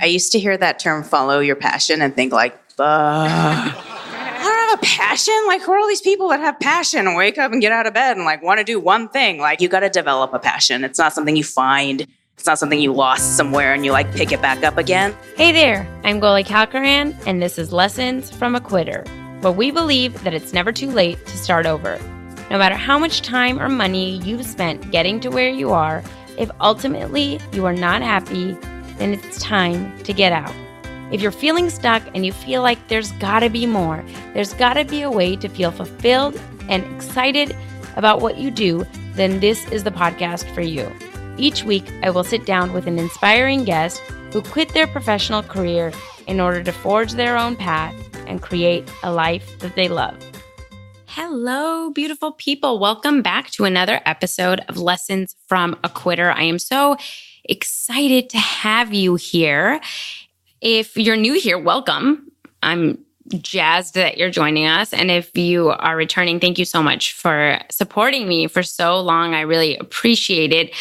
I used to hear that term, follow your passion, and think like, I don't have a passion? Like, who are all these people that have passion and wake up and get out of bed and like want to do one thing? Like, you got to develop a passion. It's not something you find. It's not something you lost somewhere and you like pick it back up again. Hey there, I'm Goli Kalkaran, and this is Lessons from a Quitter, where we believe that it's never too late to start over. No matter how much time or money you've spent getting to where you are, if ultimately you are not happy, then it's time to get out. If you're feeling stuck and you feel like there's gotta be more, there's gotta be a way to feel fulfilled and excited about what you do, then this is the podcast for you. Each week, I will sit down with an inspiring guest who quit their professional career in order to forge their own path and create a life that they love. Hello, beautiful people. Welcome back to another episode of Lessons from a Quitter. I am so excited to have you here. If you're new here, welcome. I'm jazzed that you're joining us. And if you are returning, thank you so much for supporting me for so long. I really appreciate it.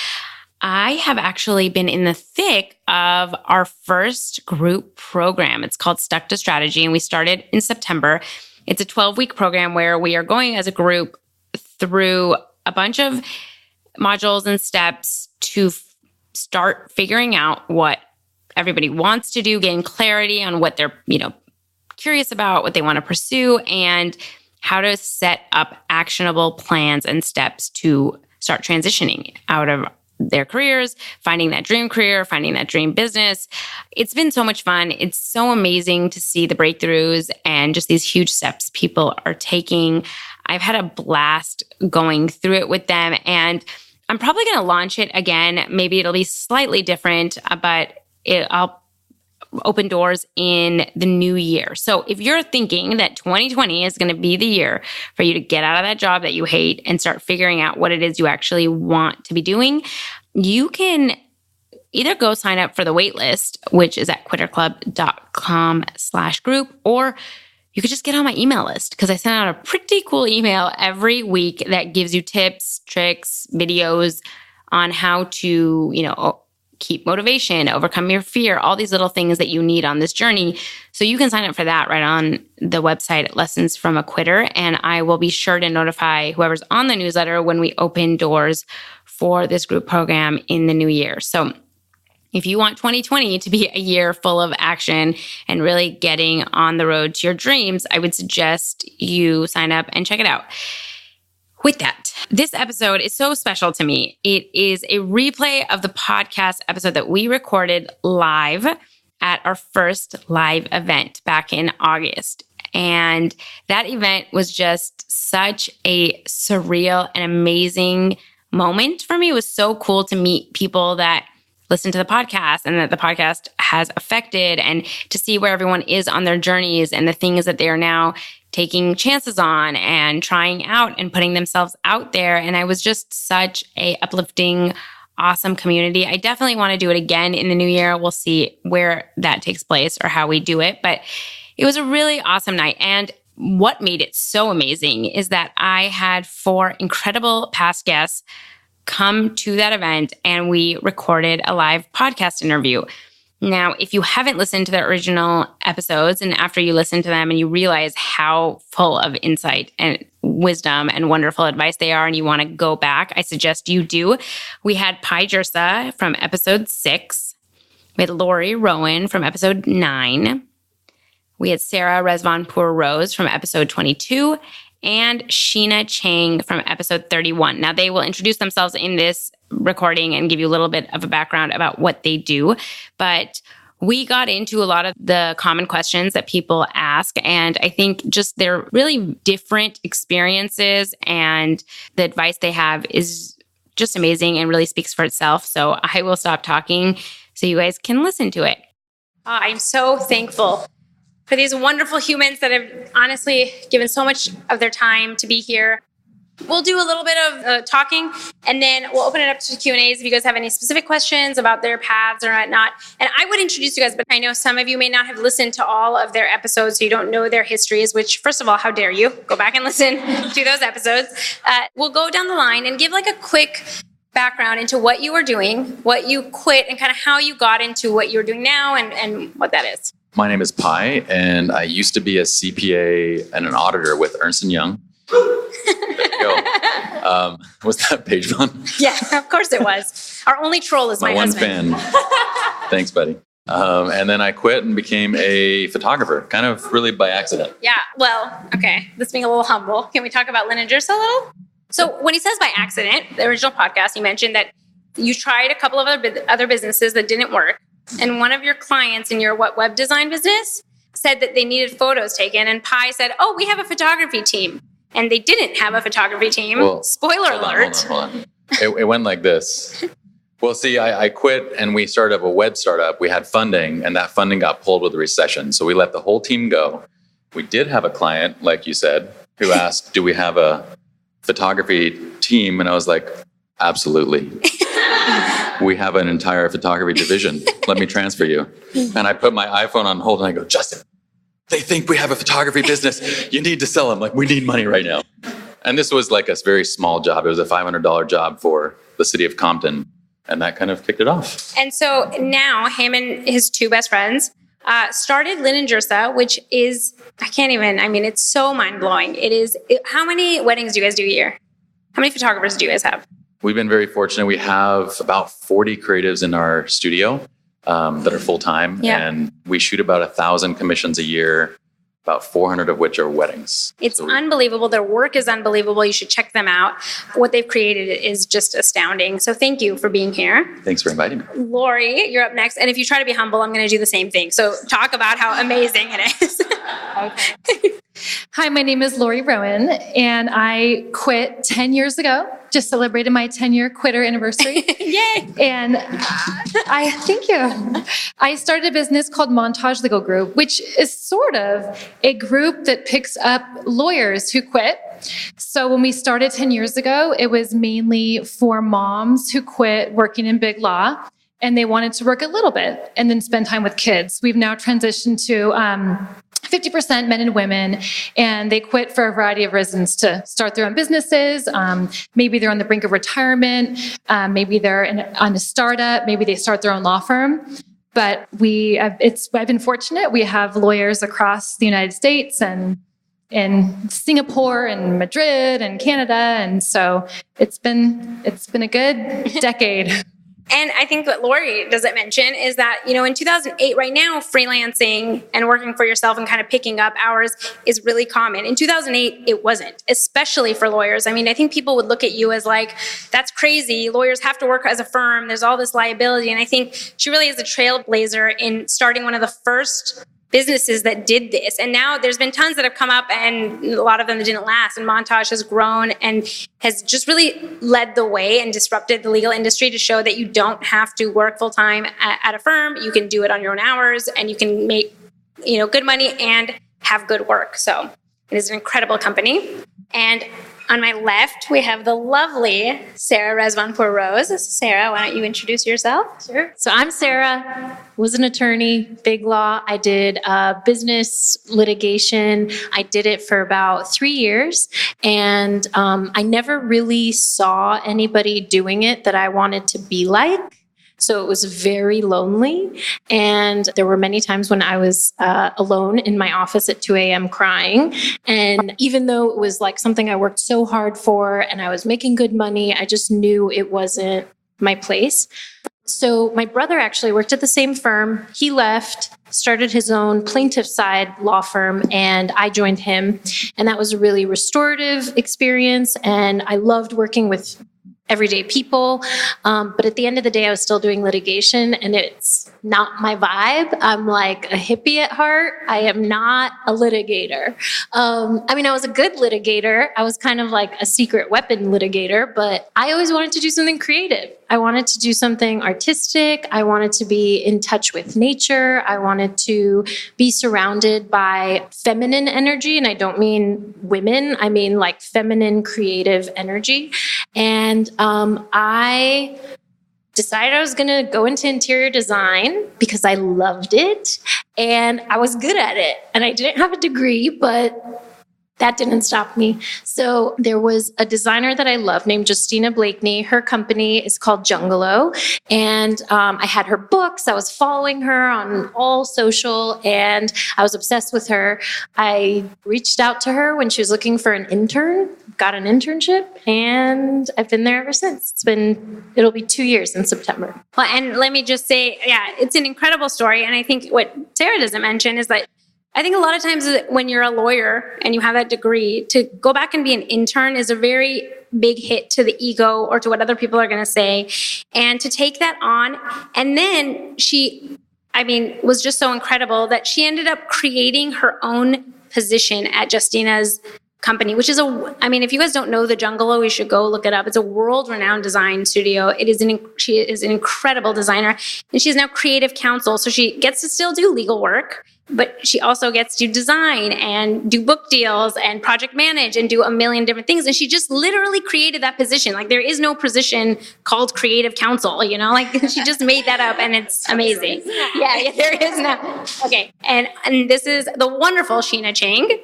I have actually been in the thick of our first group program. It's called Stuck to Strategy, and we started in September. It's a 12-week program where we are going as a group through a bunch of modules and steps to start figuring out what everybody wants to do, getting clarity on what they're, curious about, what they want to pursue, and how to set up actionable plans and steps to start transitioning out of their careers, finding that dream career, finding that dream business. It's been so much fun. It's so amazing to see the breakthroughs and just these huge steps people are taking. I've had a blast going through it with them, and I'm probably going to launch it again. Maybe it'll be slightly different, but I'll open doors in the new year. So if you're thinking that 2020 is going to be the year for you to get out of that job that you hate and start figuring out what it is you actually want to be doing, you can either go sign up for the wait list, which is at quitterclub.com/group, or you could just get on my email list because I send out a pretty cool email every week that gives you tips, tricks, videos on how to, keep motivation, overcome your fear, all these little things that you need on this journey. So you can sign up for that right on the website at Lessons from a Quitter. And I will be sure to notify whoever's on the newsletter when we open doors for this group program in the new year. So if you want 2020 to be a year full of action and really getting on the road to your dreams, I would suggest you sign up and check it out. With that, this episode is so special to me. It is a replay of the podcast episode that we recorded live at our first live event back in August. And that event was just such a surreal and amazing moment for me. It was so cool to meet people that listen to the podcast and that the podcast has affected, and to see where everyone is on their journeys and the things that they are now taking chances on and trying out and putting themselves out there. And I was just such a uplifting, awesome community. I definitely want to do it again in the new year. We'll see where that takes place or how we do it. But it was a really awesome night. And what made it so amazing is that I had 4 incredible past guests come to that event, and we recorded a live podcast interview. Now, if you haven't listened to the original episodes, and after you listen to them and you realize how full of insight and wisdom and wonderful advice they are, and you want to go back, I suggest you do. We had Pye Jirsa from episode 6. We had Laurie Rowen from episode 9. We had Sara Rezvanpour Rose from episode 22. And Shinah Chang from episode 31. Now, they will introduce themselves in this recording and give you a little bit of a background about what they do. But we got into a lot of the common questions that people ask. And I think just they're really different experiences, and the advice they have is just amazing and really speaks for itself. So I will stop talking so you guys can listen to it. I'm so thankful for these wonderful humans that have honestly given so much of their time to be here. We'll do a little bit of talking, and then we'll open it up to Q&As if you guys have any specific questions about their paths or whatnot. And I would introduce you guys, but I know some of you may not have listened to all of their episodes, so you don't know their histories, which, first of all, how dare you? Go back and listen to those episodes. We'll go down the line and give like a quick background into what you were doing, what you quit, and kind of how you got into what you're doing now and what that is. My name is Pye, and I used to be a CPA and an auditor with Ernst & Young. There you go. Was that page fun? Yeah, of course it was. Our only troll is my husband. My one fan. Thanks, buddy. And then I quit and became a photographer, kind of really by accident. Yeah, well, okay. Let's being a little humble. Can we talk about Shinah Chang a little? So when he says by accident, the original podcast, you mentioned that you tried a couple of other businesses that didn't work. And one of your clients in your web design business said that they needed photos taken. And Pye said, oh, we have a photography team. And they didn't have a photography team. Well, spoiler alert. Hold on. It went like this. Well, see, I quit and we started up a web startup. We had funding and that funding got pulled with the recession. So we let the whole team go. We did have a client, like you said, who asked, do we have a photography team? And I was like, absolutely. We have an entire photography division. Let me transfer you. And I put my iPhone on hold and I go, Justin, they think we have a photography business. You need to sell them. Like, we need money right now. And this was like a very small job. It was a $500 job for the city of Compton. And that kind of kicked it off. And so now him and his two best friends started Shinah Chang, which is, it's so mind-blowing. How many weddings do you guys do a year? How many photographers do you guys have? We've been very fortunate. We have about 40 creatives in our studio that are full-time. Yeah. And we shoot about 1,000 commissions a year, about 400 of which are weddings. It's unbelievable. Their work is unbelievable. You should check them out. What they've created is just astounding. So thank you for being here. Thanks for inviting me. Laurie, you're up next. And if you try to be humble, I'm going to do the same thing. So talk about how amazing it is. Okay. Hi, my name is Laurie Rowen, and I quit 10 years ago. Just celebrated my 10-year quitter anniversary. Yay! And thank you. I started a business called Montage Legal Group, which is sort of a group that picks up lawyers who quit. So when we started 10 years ago, it was mainly for moms who quit working in big law, and they wanted to work a little bit and then spend time with kids. We've now transitioned to 50% men and women, and they quit for a variety of reasons to start their own businesses. Maybe they're on the brink of retirement. Maybe they're on a startup. Maybe they start their own law firm. But I've been fortunate. We have lawyers across the United States and in Singapore and Madrid and Canada. And so it's been a good decade. And I think what Laurie doesn't mention is that, in 2008, right now, freelancing and working for yourself and kind of picking up hours is really common. In 2008, it wasn't, especially for lawyers. I think people would look at you as like, that's crazy. Lawyers have to work as a firm. There's all this liability. And I think she really is a trailblazer in starting one of the first businesses that did this. And now there's been tons that have come up and a lot of them that didn't last. And Montage has grown and has just really led the way and disrupted the legal industry to show that you don't have to work full time at a firm. You can do it on your own hours and you can make, good money and have good work. So it is an incredible company. And on my left, we have the lovely Sara Rezvanpour Rose. Sara, why don't you introduce yourself? Sure. So I'm Sara, was an attorney, big law. I did business litigation. I did it for about 3 years. And I never really saw anybody doing it that I wanted to be like. So it was very lonely. And there were many times when I was alone in my office at 2 a.m. crying. And even though it was like something I worked so hard for and I was making good money, I just knew it wasn't my place. So my brother actually worked at the same firm. He left, started his own plaintiff side law firm, and I joined him. And that was a really restorative experience. And I loved working with everyday people. But at the end of the day, I was still doing litigation and it's not my vibe. I'm like a hippie at heart. I am not a litigator. I was a good litigator. I was kind of like a secret weapon litigator, but I always wanted to do something creative. I wanted to do something artistic. I wanted to be in touch with nature. I wanted to be surrounded by feminine energy. And I don't mean women. I mean like feminine creative energy. And I decided I was going to go into interior design because I loved it and I was good at it. And I didn't have a degree, but that didn't stop me. So there was a designer that I love named Justina Blakeney. Her company is called Jungalow. And I had her books. I was following her on all social and I was obsessed with her. I reached out to her when she was looking for an intern, got an internship, and I've been there ever since. It'll be 2 years in September. Well, and let me just say, yeah, it's an incredible story. And I think what Sara doesn't mention is that I think a lot of times when you're a lawyer and you have that degree, to go back and be an intern is a very big hit to the ego or to what other people are going to say. And to take that on, and then she was just so incredible that she ended up creating her own position at Justina's company, which is if you guys don't know the Jungalow, you should go look it up. It's a world-renowned design studio. She is an incredible designer, and she's now creative counsel. So she gets to still do legal work, but she also gets to design and do book deals and project manage and do a million different things. And she just literally created that position. Like there is no position called creative counsel, she just made that up and it's amazing. Yeah, there is now. Okay. And this is the wonderful Shinah Chang.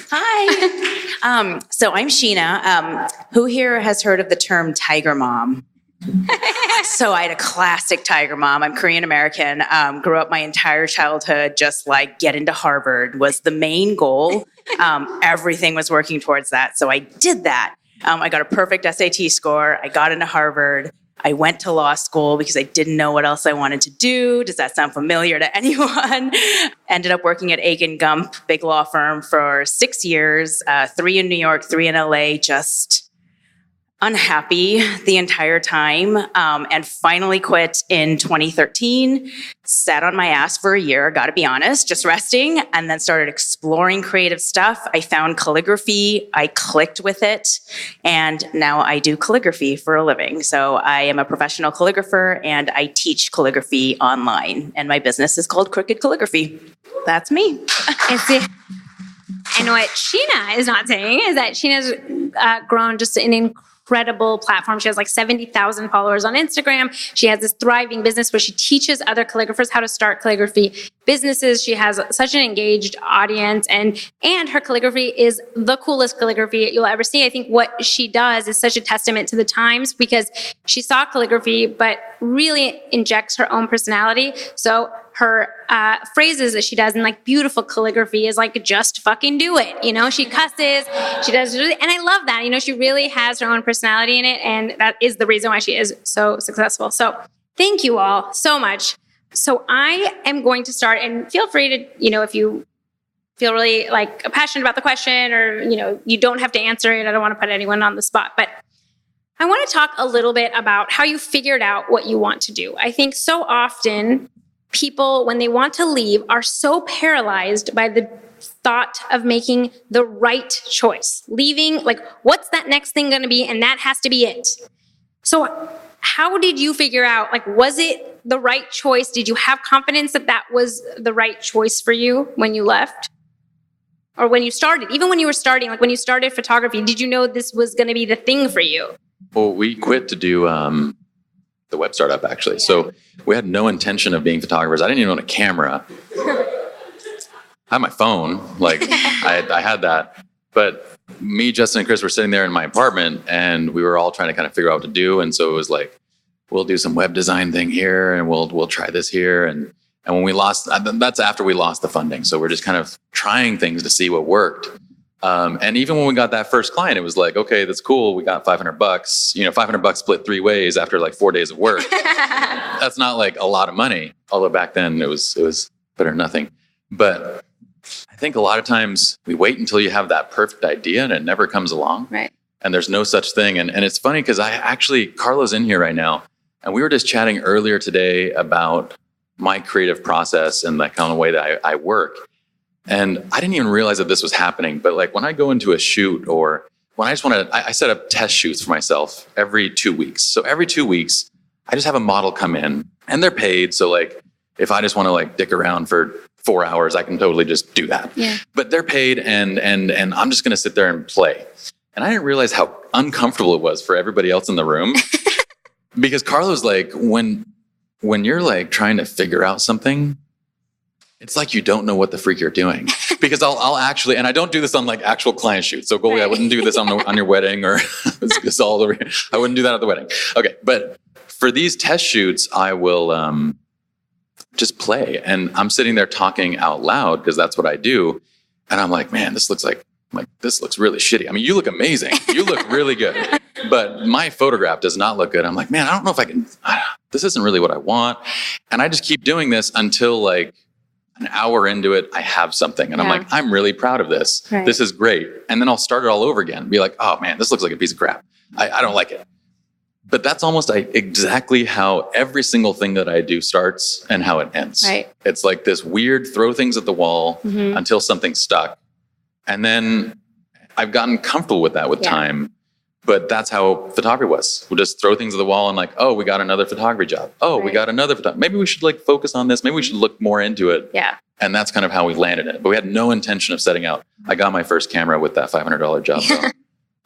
Hi. So I'm Shinah. Who here has heard of the term tiger mom? So I had a classic tiger mom. I'm Korean American. Grew up my entire childhood just like get into Harvard was the main goal. Everything was working towards that. So I did that. I got a perfect SAT score. I got into Harvard. I went to law school because I didn't know what else I wanted to do. Does that sound familiar to anyone? Ended up working at Akin Gump, big law firm, for 6 years, 3 in New York, 3 in LA, just unhappy the entire time, and finally quit in 2013. Sat on my ass for a year, gotta be honest, just resting, and then started exploring creative stuff. I found calligraphy, I clicked with it, and now I do calligraphy for a living. So I am a professional calligrapher, and I teach calligraphy online, and my business is called Crooked Calligraphy. That's me. And what Shinah is not saying is that Shinah's grown just an incredible platform. She has like 70,000 followers on Instagram. She has this thriving business where she teaches other calligraphers how to start calligraphy businesses. She has such an engaged audience, and her calligraphy is the coolest calligraphy you'll ever see. I think what she does is such a testament to the times because she saw calligraphy, but really injects her own personality. So her phrases that she does in like beautiful calligraphy is like, just fucking do it. She cusses, she does, and I love that. She really has her own personality in it. And that is the reason why she is so successful. So thank you all so much. So I am going to start, and feel free to, if you feel really like passionate about the question or, you don't have to answer it. I don't want to put anyone on the spot, but I want to talk a little bit about how you figured out what you want to do. I think so often people, when they want to leave, are so paralyzed by the thought of making the right choice. Leaving, like, what's that next thing going to be? And that has to be it. So how did you figure out, like, was it the right choice? Did you have confidence that that was the right choice for you when you left? Or when you started, even when you were starting, like when you started photography, did you know this was going to be the thing for you? Well, we quit to do the web startup, actually. Yeah. So we had no intention of being photographers. I didn't even own a camera. I had my phone. Like, I had that. But me, Justin, and Chris were sitting there in my apartment, and we were all trying to kind of figure out what to do. And so it was like, we'll do some web design thing here, and we'll try this here. And when we lost, that's after we lost the funding. So we're just kind of trying things to see what worked. And even when we got that first client, it was like, okay, that's cool. We got $500, $500 split 3 ways after like 4 days of work. That's not like a lot of money. Although back then it was better than nothing. But I think a lot of times we wait until you have that perfect idea and it never comes along. Right. And there's no such thing. And it's funny because Carla's in here right now. And we were just chatting earlier today about my creative process and that kind of way that I work. And I didn't even realize that this was happening. But like when I go into a shoot or when I set up test shoots for myself every 2 weeks. So every 2 weeks, I just have a model come in and they're paid. So like if I just want to like dick around for 4 hours, I can totally just do that. Yeah. But they're paid and I'm just going to sit there and play. And I didn't realize how uncomfortable it was for everybody else in the room. Because Carla's like, when you're like trying to figure out something, it's like you don't know what the freak you're doing. because I'll actually, and I don't do this on like actual client shoots. So Goldie, I wouldn't do this on your wedding or it's all over. I wouldn't do that at the wedding. Okay. But for these test shoots, I will just play, and I'm sitting there talking out loud because that's what I do. And I'm like, man, this looks really shitty. I mean, you look amazing. You look really good. But my photograph does not look good. I'm like, man, I don't know if this isn't really what I want. And I just keep doing this until like an hour into it, I have something. And I'm like, I'm really proud of this. Right. This is great. And then I'll start it all over again. Be like, oh man, this looks like a piece of crap. I don't like it. But that's almost exactly how every single thing that I do starts and how it ends. Right. It's like this weird throw things at the wall until something's stuck. And then I've gotten comfortable with that with time. But that's how photography was. We'll just throw things at the wall and like, oh, we got another photography job. Oh, we got another photography. Maybe we should like focus on this. Maybe we should look more into it. Yeah. And that's kind of how we landed it. But we had no intention of setting out. I got my first camera with that $500 job. Though.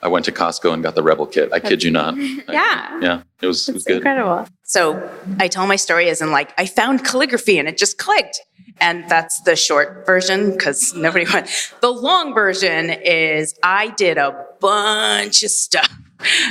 I went to Costco and got the Rebel kit. I kid you not. Yeah. It was good. Incredible. So I tell my story as in like, I found calligraphy and it just clicked. And that's the short version because nobody went. The long version is I did a bunch of stuff.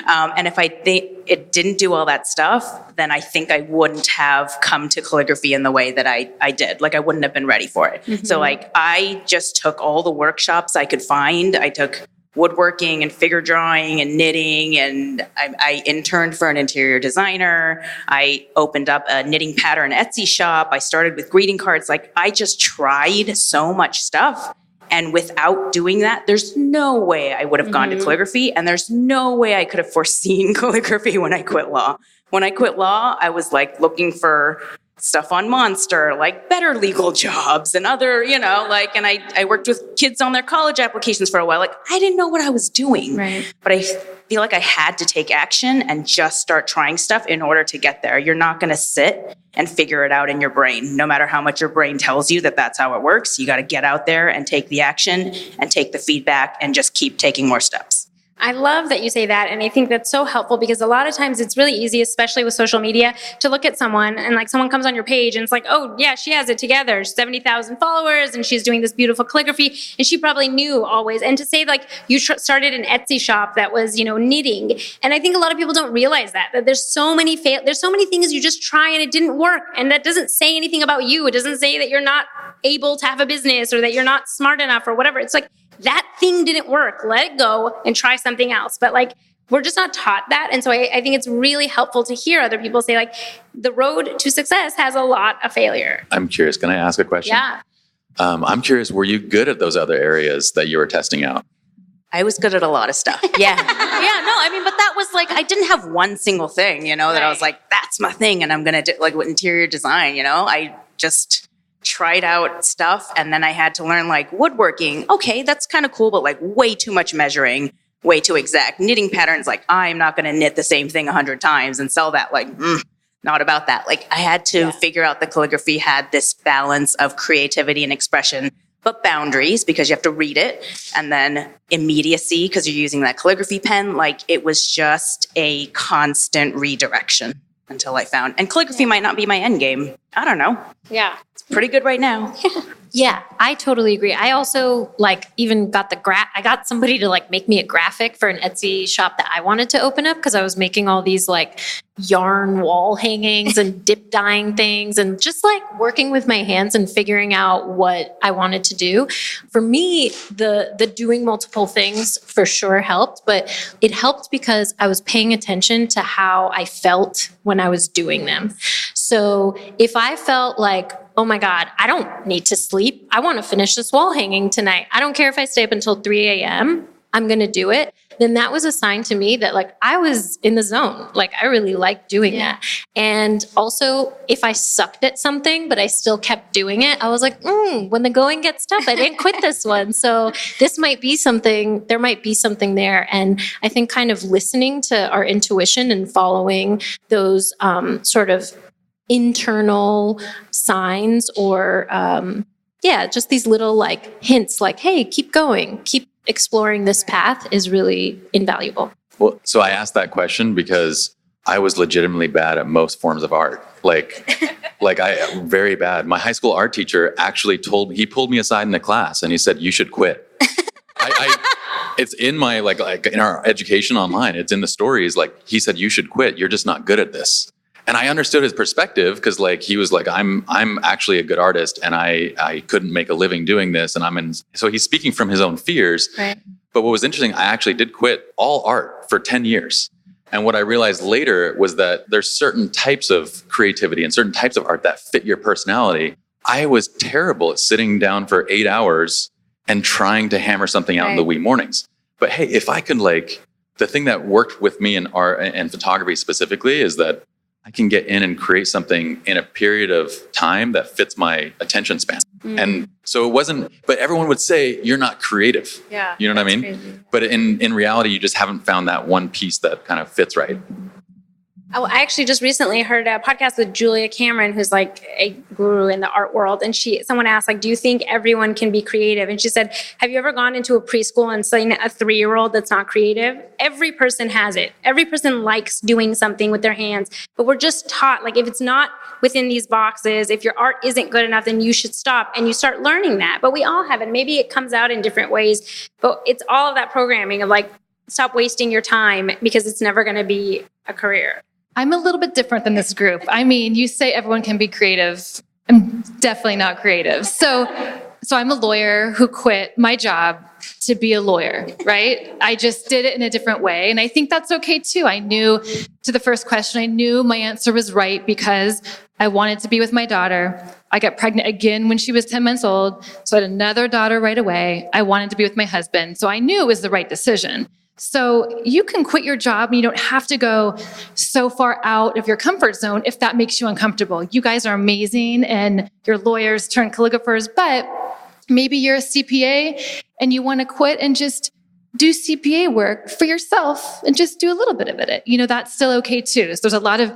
And if it didn't do all that stuff, then I think I wouldn't have come to calligraphy in the way that I did. Like I wouldn't have been ready for it. So like I just took all the workshops I could find. I took woodworking and figure drawing and knitting, and I interned for an interior designer. I opened up a knitting pattern Etsy shop. I started with greeting cards. Like I just tried so much stuff. And without doing that, there's no way I would have gone to calligraphy, and there's no way I could have foreseen calligraphy when I quit law. When I quit law, I was like looking for stuff on Monster, like better legal jobs and other, and I worked with kids on their college applications for a while. Like I didn't know what I was doing, but I feel like I had to take action and just start trying stuff in order to get there. You're not going to sit and figure it out in your brain. No matter how much your brain tells you that that's how it works, you got to get out there and take the action and take the feedback and just keep taking more steps. I love that you say that. And I think that's so helpful because a lot of times it's really easy, especially with social media, to look at someone and like someone comes on your page and it's like, oh yeah, she has it together. 70,000 followers and she's doing this beautiful calligraphy. And she probably knew always. And to say like you started an Etsy shop that was, knitting. And I think a lot of people don't realize that there's so many things you just try and it didn't work. And that doesn't say anything about you. It doesn't say that you're not able to have a business or that you're not smart enough or whatever. It's like, that thing didn't work. Let it go and try something else. But like, we're just not taught that. And so I think it's really helpful to hear other people say like, the road to success has a lot of failure. I'm curious. Can I ask a question? Yeah. I'm curious, were you good at those other areas that you were testing out? I was good at a lot of stuff. Yeah. But that was like, I didn't have one single thing, that I was like, that's my thing. And I'm going to do like with interior design, I just tried out stuff. And then I had to learn like woodworking. Okay, that's kind of cool, but like way too much measuring, way too exact. Knitting patterns, like I'm not going to knit the same thing 100 times and sell that. Like, not about that. Like I had to figure out that calligraphy had this balance of creativity and expression, but boundaries because you have to read it. And then immediacy because you're using that calligraphy pen. Like it was just a constant redirection until I found. And calligraphy might not be my end game. I don't know. Yeah. It's pretty good right now. Yeah, I totally agree. I also even got I got somebody to make me a graphic for an Etsy shop that I wanted to open up because I was making all these yarn wall hangings and dip dyeing things and just working with my hands and figuring out what I wanted to do. For me, the doing multiple things for sure helped, but it helped because I was paying attention to how I felt when I was doing them. So if I felt like, oh my God, I don't need to sleep. I want to finish this wall hanging tonight. I don't care if I stay up until 3 a.m. I'm going to do it. Then that was a sign to me that I was in the zone. I really liked doing that. And also if I sucked at something, but I still kept doing it, I was like, when the going gets tough, I didn't quit this one. So this might be something, there might be something there. And I think kind of listening to our intuition and following those sort of internal signs or just these little hints hey, keep going, keep exploring this path is really invaluable. Well, so I asked that question because I was legitimately bad at most forms of art. Very bad. My high school art teacher actually he pulled me aside in the class and he said, "You should quit." It's in my, in our education online, it's in the stories. He said, "You should quit. You're just not good at this." And I understood his perspective because he was like, I'm actually a good artist and I couldn't make a living doing this. And so he's speaking from his own fears. Right. But what was interesting, I actually did quit all art for 10 years. And what I realized later was that there's certain types of creativity and certain types of art that fit your personality. I was terrible at sitting down for 8 hours and trying to hammer something out in the wee mornings. But hey, if I could the thing that worked with me in art and photography specifically is that I can get in and create something in a period of time that fits my attention span. And so it wasn't, but everyone would say, you're not creative. Yeah. You know what I mean? Crazy. But in reality, you just haven't found that one piece that kind of fits right. Oh, I actually just recently heard a podcast with Julia Cameron, who's like a guru in the art world. And someone asked, do you think everyone can be creative? And she said, have you ever gone into a preschool and seen a 3-year-old that's not creative? Every person has it. Every person likes doing something with their hands. But we're just taught, if it's not within these boxes, if your art isn't good enough, then you should stop. And you start learning that. But we all have it. Maybe it comes out in different ways. But it's all of that programming of stop wasting your time because it's never going to be a career. I'm a little bit different than this group. I mean, you say everyone can be creative. I'm definitely not creative. So I'm a lawyer who quit my job to be a lawyer, right? I just did it in a different way. And I think that's okay too. I knew, to the first question, I knew my answer was right because I wanted to be with my daughter. I got pregnant again when she was 10 months old. So I had another daughter right away. I wanted to be with my husband. So I knew it was the right decision. So you can quit your job and you don't have to go so far out of your comfort zone if that makes you uncomfortable. You guys are amazing and you're lawyers turned calligraphers, but maybe you're a CPA and you want to quit and just do CPA work for yourself and just do a little bit of it. That's still okay too. So there's a lot of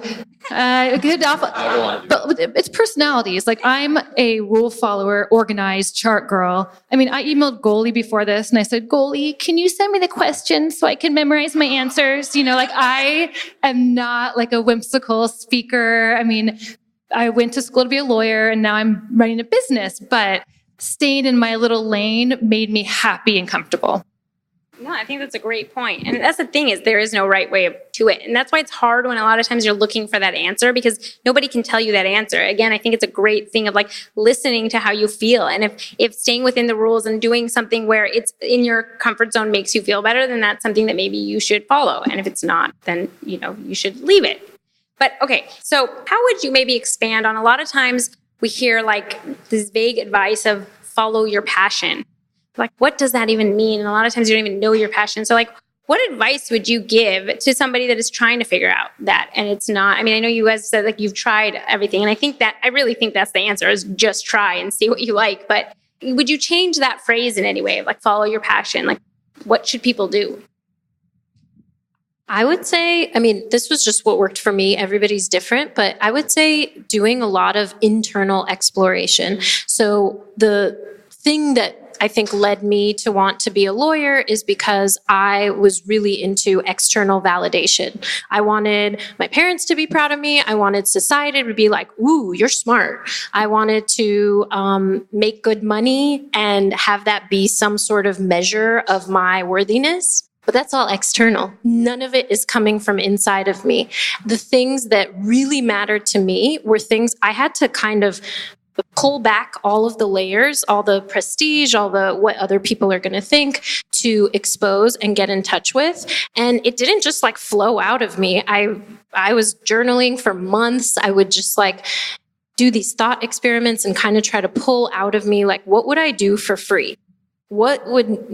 but it's personalities. I'm a rule follower, organized chart girl. I mean, I emailed Goalie before this and I said, Goalie, can you send me the questions so I can memorize my answers? I am not a whimsical speaker. I mean, I went to school to be a lawyer and now I'm running a business, but staying in my little lane made me happy and comfortable. No, I think that's a great point. And that's the thing is there is no right way to it. And that's why it's hard when a lot of times you're looking for that answer because nobody can tell you that answer. Again, I think it's a great thing of listening to how you feel. And if staying within the rules and doing something where it's in your comfort zone makes you feel better, then that's something that maybe you should follow. And if it's not, then, you should leave it. But okay, so how would you maybe expand on a lot of times we hear this vague advice of follow your passion. What does that even mean? And a lot of times you don't even know your passion. So what advice would you give to somebody that is trying to figure out that? And it's not, I mean, I know you guys said you've tried everything. And I really think that's the answer is just try and see what you like. But would you change that phrase in any way? Follow your passion. What should people do? I would say, this was just what worked for me. Everybody's different, but I would say doing a lot of internal exploration. So the thing that I think led me to want to be a lawyer is because I was really into external validation. I wanted my parents to be proud of me. I wanted society to be like, ooh, you're smart. I wanted to make good money and have that be some sort of measure of my worthiness. But that's all external. None of it is coming from inside of me. The things that really mattered to me were things I had to kind of pull back all of the layers, all the prestige, all the what other people are going to think to expose and get in touch with. And it didn't just flow out of me. I was journaling for months. I would just do these thought experiments and kind of try to pull out of me, what would I do for free? What would,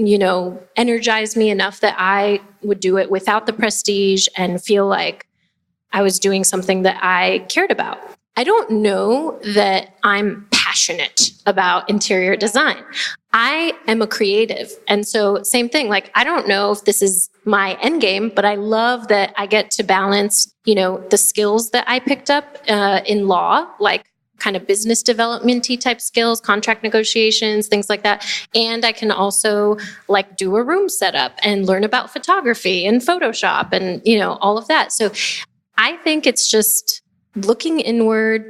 energize me enough that I would do it without the prestige and feel like I was doing something that I cared about? I don't know that I'm passionate about interior design. I am a creative. And so same thing, I don't know if this is my end game, but I love that I get to balance, the skills that I picked up in law, kind of business development-y type skills, contract negotiations, things like that. And I can also do a room setup and learn about photography and Photoshop and, all of that. So I think it's just looking inward,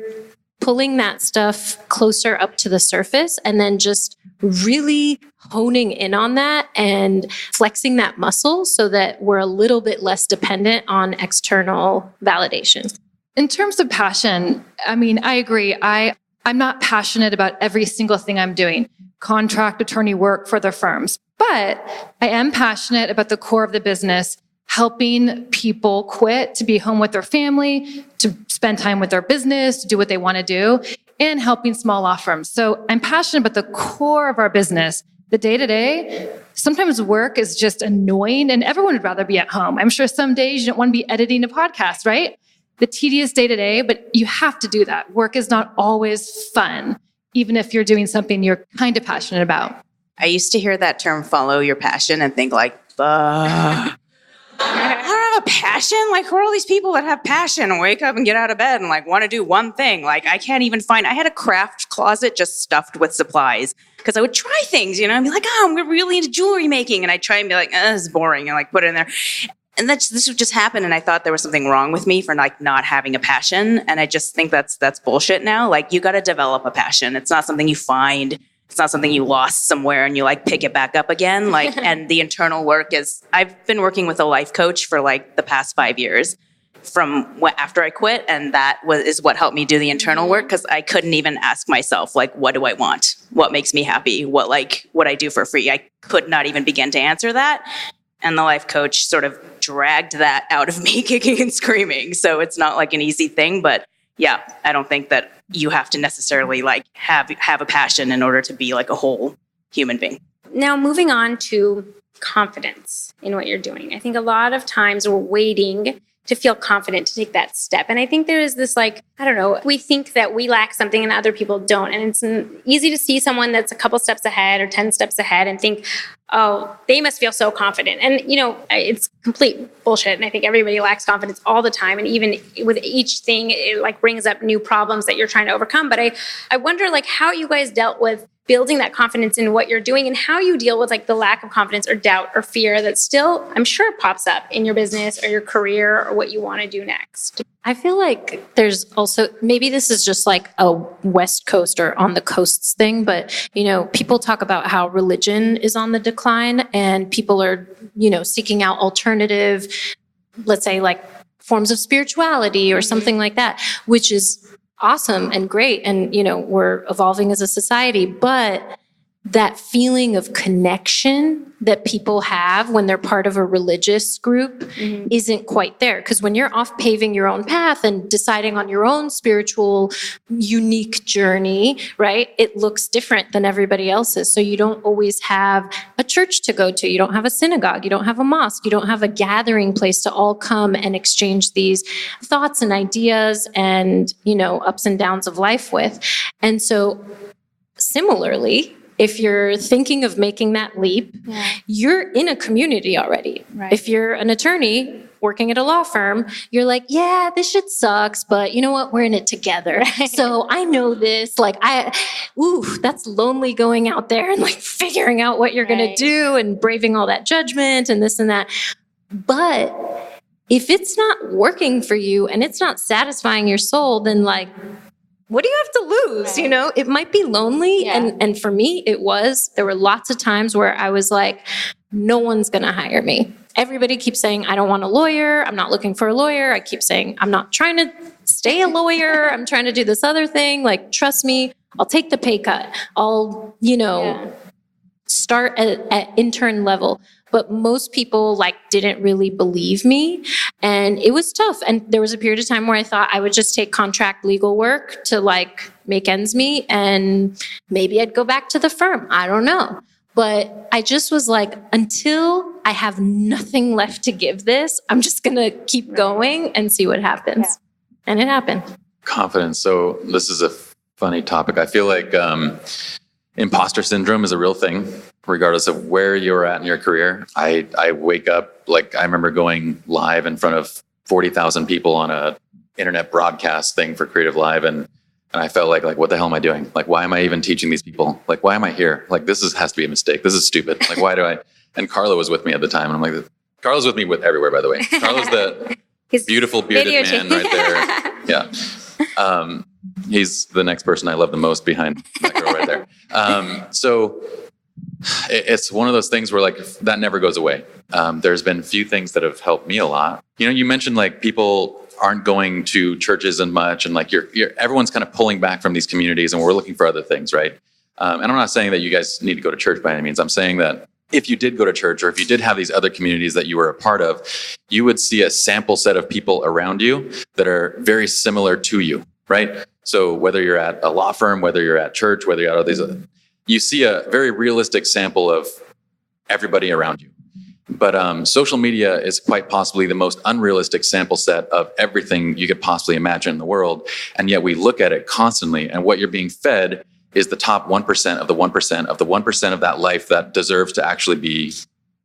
pulling that stuff closer up to the surface, and then just really honing in on that and flexing that muscle so that we're a little bit less dependent on external validation. In terms of passion, I mean, I agree. I'm not passionate about every single thing I'm doing, contract attorney work for the firms, but I am passionate about the core of the business, helping people quit to be home with their family, to spend time with their business, to do what they want to do, and helping small law firms. So I'm passionate about the core of our business. The day-to-day, sometimes work is just annoying and everyone would rather be at home. I'm sure some days you don't want to be editing a podcast, right? The tedious day-to-day, but you have to do that. Work is not always fun, even if you're doing something you're kind of passionate about. I used to hear that term, follow your passion, and think like, I don't have a passion. Like, who are all these people that have passion and wake up and get out of bed and like want to do one thing? Like, I can't even find, I had a craft closet just stuffed with supplies because I would try things, and be like, oh, I'm really into jewelry making. And I'd try and be like, this is boring, and like put it in there. And this would just happen. And I thought there was something wrong with me for like not having a passion. And I just think that's bullshit now. Like, you got to develop a passion. It's not something you find. It's not something you lost somewhere and you like pick it back up again. Like, and the internal work is, I've been working with a life coach for like the past 5 years from after I quit. And that is what helped me do the internal work. Cause I couldn't even ask myself, like, what do I want? What makes me happy? What I do for free? I could not even begin to answer that. And the life coach sort of dragged that out of me kicking and screaming. So it's not like an easy thing, but yeah, I don't think that you have to necessarily like have a passion in order to be like a whole human being. Now, moving on to confidence in what you're doing. I think a lot of times we're waiting to feel confident to take that step. And I think there is this like, I don't know, we think that we lack something and other people don't. And it's easy to see someone that's a couple steps ahead or 10 steps ahead and think, oh, they must feel so confident. And, it's complete bullshit. And I think everybody lacks confidence all the time. And even with each thing, it like brings up new problems that you're trying to overcome. But I wonder like how you guys dealt with building that confidence in what you're doing and how you deal with like the lack of confidence or doubt or fear that still, I'm sure, pops up in your business or your career or what you want to do next. I feel like there's also, maybe this is just like a West Coast or on the coasts thing, but, people talk about how religion is on the decline and people are, seeking out alternative, let's say like forms of spirituality or something like that, which is awesome and great. And, we're evolving as a society, but that feeling of connection that people have when they're part of a religious group isn't quite there. Because when you're off paving your own path and deciding on your own spiritual, unique journey, right, it looks different than everybody else's. So you don't always have a church to go to. You don't have a synagogue. You don't have a mosque. You don't have a gathering place to all come and exchange these thoughts and ideas and, ups and downs of life with. And so similarly, if you're thinking of making that leap, you're in a community already. Right. If you're an attorney working at a law firm, you're like, yeah, this shit sucks, but you know what? We're in it together. Right. So I know this. Like, that's lonely going out there and like figuring out what you're going to do and braving all that judgment and this and that. But if it's not working for you and it's not satisfying your soul, then like, what do you have to lose? Right. It might be lonely. Yeah. And for me, there were lots of times where I was like, no one's going to hire me. Everybody keeps saying, I don't want a lawyer. I'm not looking for a lawyer. I keep saying, I'm not trying to stay a lawyer. I'm trying to do this other thing. Like, trust me, I'll take the pay cut. I'll, start at intern level. But most people like didn't really believe me and it was tough. And there was a period of time where I thought I would just take contract legal work to like make ends meet and maybe I'd go back to the firm. I don't know. But I just was like, until I have nothing left to give this, I'm just going to keep going and see what happens. Yeah. And it happened. Confidence. So this is a funny topic. I feel like imposter syndrome is a real thing, regardless of where you're at in your career. I wake up, like I remember going live in front of 40,000 people on a internet broadcast thing for Creative Live. And I felt like, what the hell am I doing? Like, why am I even teaching these people? Like, why am I here? Like, has to be a mistake. This is stupid. Like, why do I? And Carla was with me at the time. And I'm like, Carla's with me with everywhere, by the way. Carla's His beautiful bearded video man right there. Yeah. He's the next person I love the most behind that girl right there. So it's one of those things where like that never goes away. There's been a few things that have helped me a lot. You know, you mentioned like people aren't going to churches and much, and like everyone's kind of pulling back from these communities, and we're looking for other things, right? And I'm not saying that you guys need to go to church by any means. I'm saying that if you did go to church, or if you did have these other communities that you were a part of, you would see a sample set of people around you that are very similar to you, right? So whether you're at a law firm, whether you're at church, whether you're at all these, you see a very realistic sample of everybody around you. But social media is quite possibly the most unrealistic sample set of everything you could possibly imagine in the world. And yet we look at it constantly, and what you're being fed is the top 1% of the 1% of the 1% of that life that deserves to actually be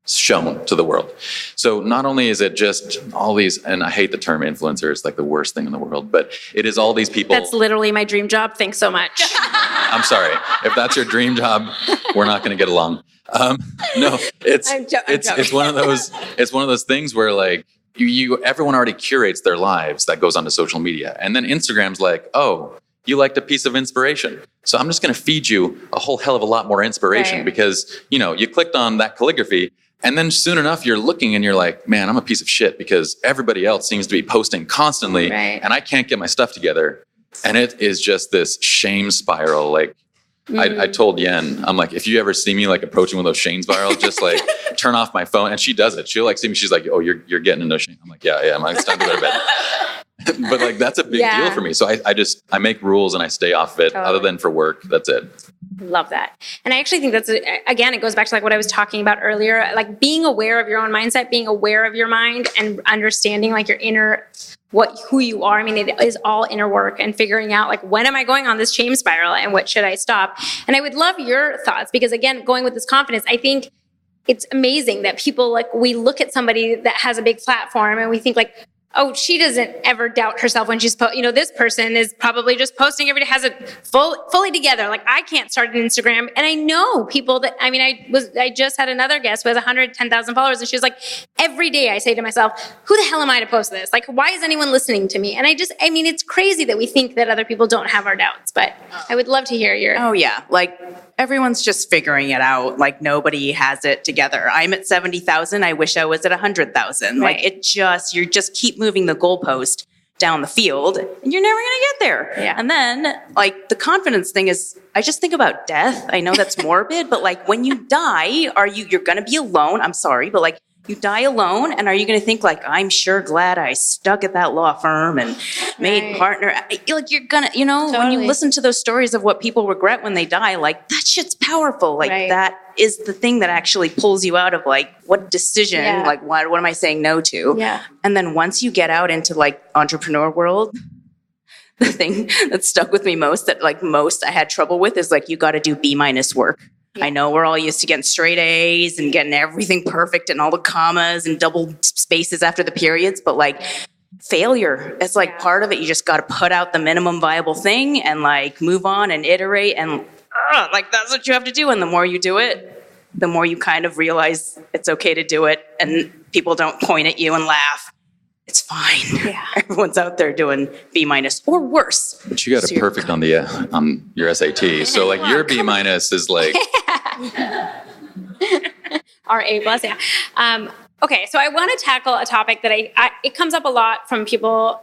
shown to the world. So not only is it just all these, and I hate the term influencer, it's like the worst thing in the world, but it is all these people. That's literally my dream job. Thanks so much. I'm sorry. If that's your dream job, we're not going to get along. No, it's one of those things where like everyone already curates their lives that goes onto social media. And then Instagram's like, oh, you liked a piece of inspiration. So I'm just going to feed you a whole hell of a lot more inspiration because, you know, you clicked on that calligraphy and then soon enough you're looking and you're like, man, I'm a piece of shit because everybody else seems to be posting constantly and I can't get my stuff together. And it is just this shame spiral. Like I told Yen, I'm like, if you ever see me like approaching one of those shame spirals, just like turn off my phone. And she does it. She'll like see me. She's like, oh, you're getting into shame. I'm like, yeah. I'm like, it's time to go to bed. But like, that's a big deal for me. So I make rules and I stay off of it other than for work. That's it. Love that. And I actually think that's, again, it goes back to like what I was talking about earlier, like being aware of your own mindset, being aware of your mind and understanding like your inner, who you are. I mean, it is all inner work and figuring out like, when am I going on this shame spiral and what should I stop? And I would love your thoughts because again, going with this confidence, I think it's amazing that people like, we look at somebody that has a big platform and we think like, oh, she doesn't ever doubt herself when she's, this person is probably just posting every day, has it fully together. Like I can't start an Instagram. And I know people that, I just had another guest who has 110,000 followers and she was like, every day I say to myself, who the hell am I to post this? Like, why is anyone listening to me? And it's crazy that we think that other people don't have our doubts, but I would love to hear your. Oh yeah. Like everyone's just figuring it out. Like nobody has it together. I'm at 70,000. I wish I was at 100,000. Right. Like you just keep moving the goalpost down the field and you're never going to get there. Yeah. And then like the confidence thing is, I just think about death. I know that's morbid, but like when you die, you're going to be alone. I'm sorry, but like you die alone. And are you going to think like, I'm sure glad I stuck at that law firm and made partner. Like you're going to, when you listen to those stories of what people regret when they die, like that shit's powerful. Like that is the thing that actually pulls you out of like, what decision, like what am I saying no to? Yeah. And then once you get out into like entrepreneur world, the thing that stuck with me most I had trouble with is like, you got to do B- work. I know we're all used to getting straight A's and getting everything perfect and all the commas and double spaces after the periods, but like failure, it's like part of it. You just got to put out the minimum viable thing and like move on and iterate and like that's what you have to do. And the more you do it, the more you kind of realize it's okay to do it and people don't point at you and laugh. It's fine. Yeah. Everyone's out there doing B- or worse. But you got it perfect on your SAT. So like your B- is like our A+, yeah. Okay, so I want to tackle a topic that it comes up a lot from people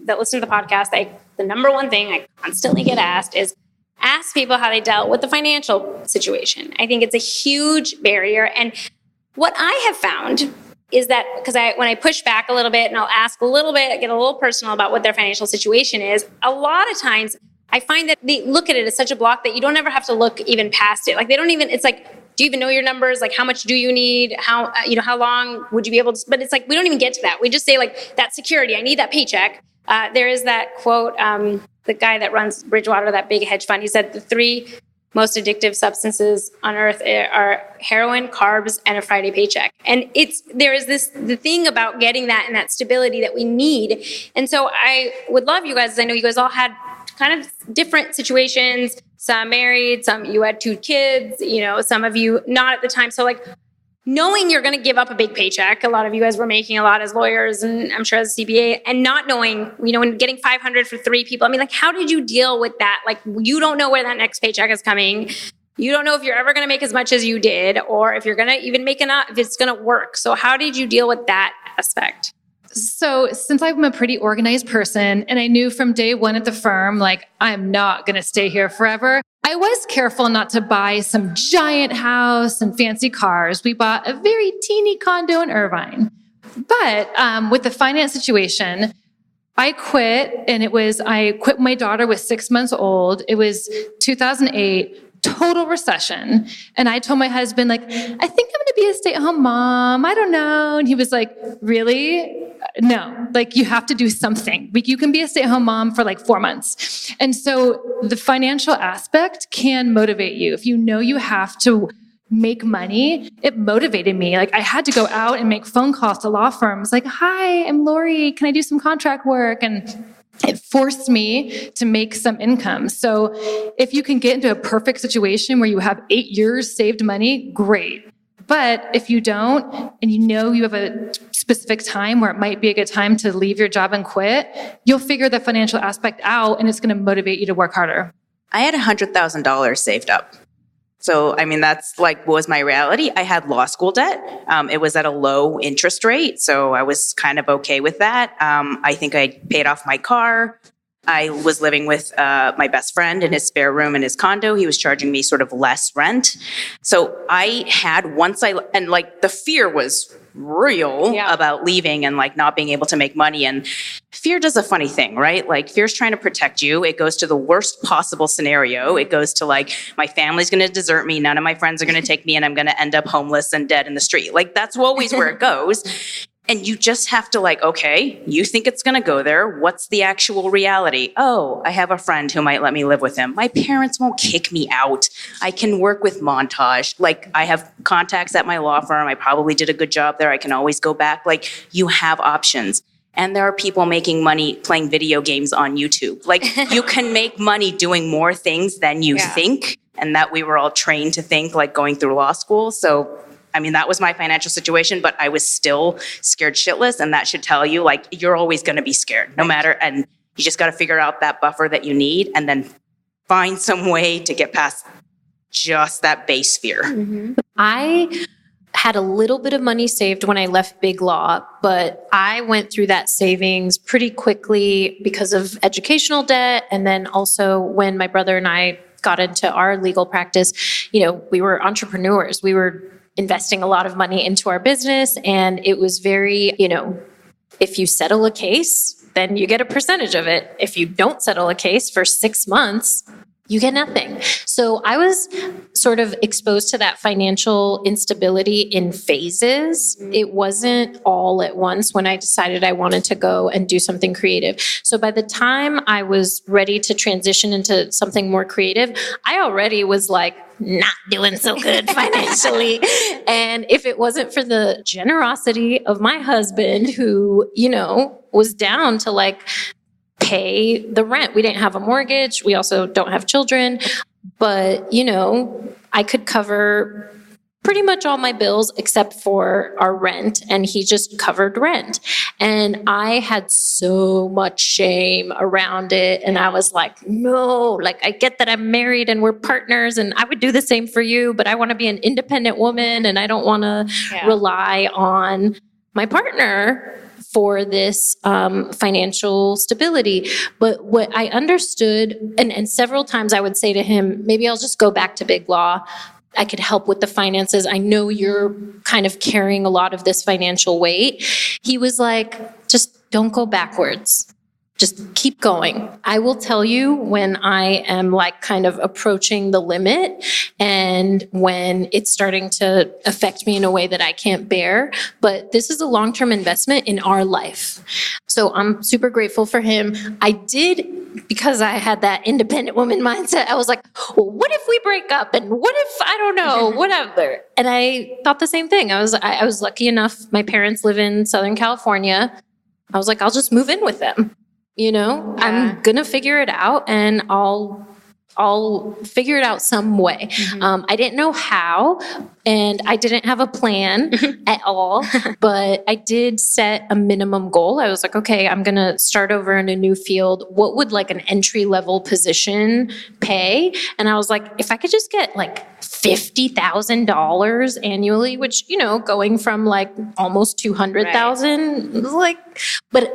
that listen to the podcast. The number one thing I constantly get asked is ask people how they dealt with the financial situation. I think it's a huge barrier. And what I have found is that because when I push back a little bit and I'll ask a little bit, get a little personal about what their financial situation is, a lot of times I find that they look at it as such a block that you don't ever have to look even past it. Like they don't even, it's like, do you even know your numbers? Like how much do you need? How long would you be able to, but it's like, we don't even get to that. We just say like that security, I need that paycheck. There is that quote, the guy that runs Bridgewater, that big hedge fund, he said the 3 most addictive substances on earth are heroin, carbs, and a Friday paycheck. And there is the thing about getting that and that stability that we need. And so I would love you guys, as I know you guys all had kind of different situations, some married, some you had 2 kids, some of you not at the time. So like, knowing you're going to give up a big paycheck. A lot of you guys were making a lot as lawyers and I'm sure as a CPA, and not knowing, when getting 500 for 3 people. I mean, like, how did you deal with that? Like, you don't know where that next paycheck is coming. You don't know if you're ever going to make as much as you did, or if you're going to even make enough, if it's going to work. So how did you deal with that aspect? So since I'm a pretty organized person and I knew from day one at the firm, like, I'm not going to stay here forever, I was careful not to buy some giant house and fancy cars. We bought a very teeny condo in Irvine. But with the finance situation, I quit, and I quit when my daughter was 6 months old. It was 2008. Total recession. And I told my husband, like, I think I'm going to be a stay-at-home mom. I don't know. And he was like, really? No, like, you have to do something. You can be a stay-at-home mom for like 4 months. And so the financial aspect can motivate you. If you know you have to make money, it motivated me. Like, I had to go out and make phone calls to law firms. Like, hi, I'm Laurie. Can I do some contract work? And it forced me to make some income. So if you can get into a perfect situation where you have 8 years saved money, great. But if you don't, and you have a specific time where it might be a good time to leave your job and quit, you'll figure the financial aspect out, and it's going to motivate you to work harder. I had $100,000 saved up. So, I mean, that's like was my reality. I had law school debt. It was at a low interest rate, so I was kind of okay with that. I think I paid off my car. I was living with my best friend in his spare room in his condo. He was charging me sort of less rent. So I had and like the fear was real about leaving and like not being able to make money. And fear does a funny thing, right? Like fear's trying to protect you. It goes to the worst possible scenario. It goes to like, my family's going to desert me. None of my friends are going to take me and I'm going to end up homeless and dead in the street. Like that's always where it goes. And you just have to like, okay, you think it's going to go there. What's the actual reality? Oh, I have a friend who might let me live with him. My parents won't kick me out. I can work with Montage. Like I have contacts at my law firm. I probably did a good job there. I can always go back. Like you have options. And there are people making money playing video games on YouTube. Like you can make money doing more things than you think. And that we were all trained to think like going through law school. So I mean, that was my financial situation, but I was still scared shitless. And that should tell you, like, you're always going to be scared, no matter. And you just got to figure out that buffer that you need and then find some way to get past just that base fear. Mm-hmm. I had a little bit of money saved when I left Big Law, but I went through that savings pretty quickly because of educational debt. And then also when my brother and I got into our legal practice, we were entrepreneurs. We were investing a lot of money into our business. And it was very, if you settle a case, then you get a percentage of it. If you don't settle a case for 6 months, you get nothing. So I was sort of exposed to that financial instability in phases. It wasn't all at once when I decided I wanted to go and do something creative. So by the time I was ready to transition into something more creative, I already was like, not doing so good financially. And if it wasn't for the generosity of my husband, who, was down to like pay the rent. We didn't have a mortgage. We also don't have children. But, I could cover pretty much all my bills except for our rent. And he just covered rent. And I had so much shame around it. And I was like, no, like I get that I'm married and we're partners and I would do the same for you, but I want to be an independent woman and I don't want to rely on my partner for this financial stability. But what I understood, and several times I would say to him, maybe I'll just go back to Big Law. I could help with the finances. I know you're kind of carrying a lot of this financial weight. He was like, just don't go backwards. Just keep going. I will tell you when I am like kind of approaching the limit and when it's starting to affect me in a way that I can't bear. But this is a long-term investment in our life. So I'm super grateful for him. I did, because I had that independent woman mindset, I was like, well, what if we break up? And what if, I don't know, whatever. And I thought the same thing. I was lucky enough. My parents live in Southern California. I was like, I'll just move in with them. I'm going to figure it out and I'll I'll figure it out some way. I didn't know how, and I didn't have a plan at all, but I did set a minimum goal. I was like, okay, I'm going to start over in a new field. What would like an entry level position pay? And I was like, if I could just get like $50,000 annually, which, you know, going from like almost 200,000 was like, but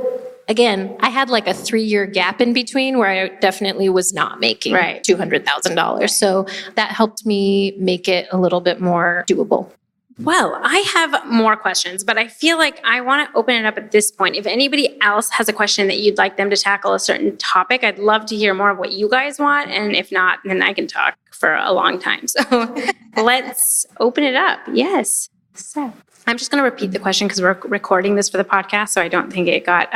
again, I had like a 3-year gap in between where I definitely was not making $200,000. So that helped me make it a little bit more doable. Well, I have more questions, but I feel like I want to open it up at this point. If anybody else has a question that you'd like them to tackle a certain topic, I'd love to hear more of what you guys want. And if not, then I can talk for a long time. So let's open it up. Yes. So I'm just going to repeat the question because we're recording this for the podcast, so I don't think it got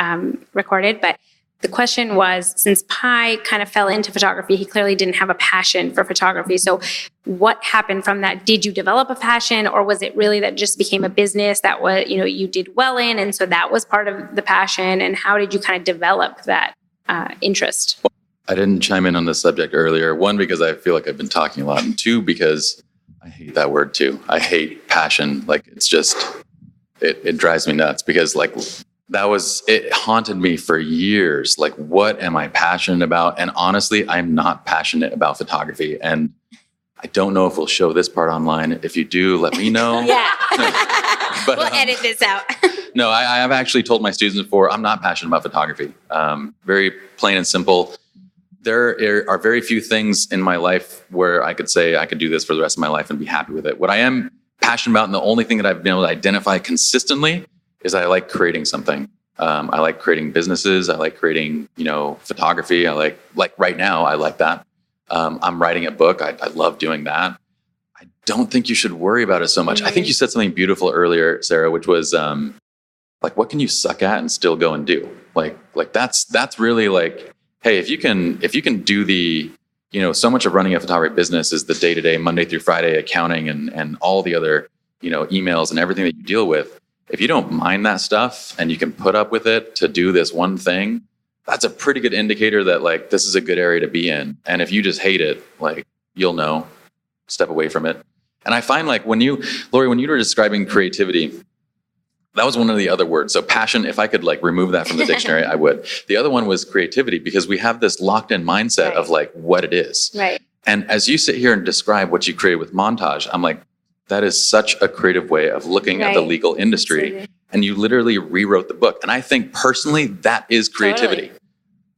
recorded. But the question was, since Pye kind of fell into photography, he clearly didn't have a passion for photography. So what happened from that? Did you develop a passion, or was it really that just became a business that was, you know, you did well in, and so that was part of the passion? And how did you kind of develop that interest? I didn't chime in on this subject earlier. 1, because I feel like I've been talking a lot, and 2, because I hate that word too. I hate passion. Like, it's just, it drives me nuts because like it haunted me for years. Like, what am I passionate about? And honestly, I'm not passionate about photography. And I don't know if we'll show this part online. If you do, let me know. Yeah. But, we'll edit this out. No, I have actually told my students before, I'm not passionate about photography. Very plain and simple. There are very few things in my life where I could say I could do this for the rest of my life and be happy with it. What I am passionate about, and the only thing that I've been able to identify consistently, is I like creating something. I like creating businesses. I like creating, you know, photography. I like right now, I like that. I'm writing a book. I love doing that. I don't think you should worry about it so much. I think you said something beautiful earlier, Sarah, which was like, what can you suck at and still go and do? Like that's really like, hey, if you can do the, you know, so much of running a photography business is the day-to-day, Monday through Friday accounting and all the other, you know, emails and everything that you deal with. If you don't mind that stuff and you can put up with it to do this one thing, that's a pretty good indicator that like, this is a good area to be in. And if you just hate it, like, you'll know, step away from it. And I find like Laurie, when you were describing creativity, that was one of the other words. So passion, if I could like remove that from the dictionary, I would. The other one was creativity, because we have this locked in mindset of like what it is. Right. And as you sit here and describe what you created with Montage, I'm like, that is such a creative way of looking at the legal industry. Absolutely. And you literally rewrote the book. And I think personally, that is creativity.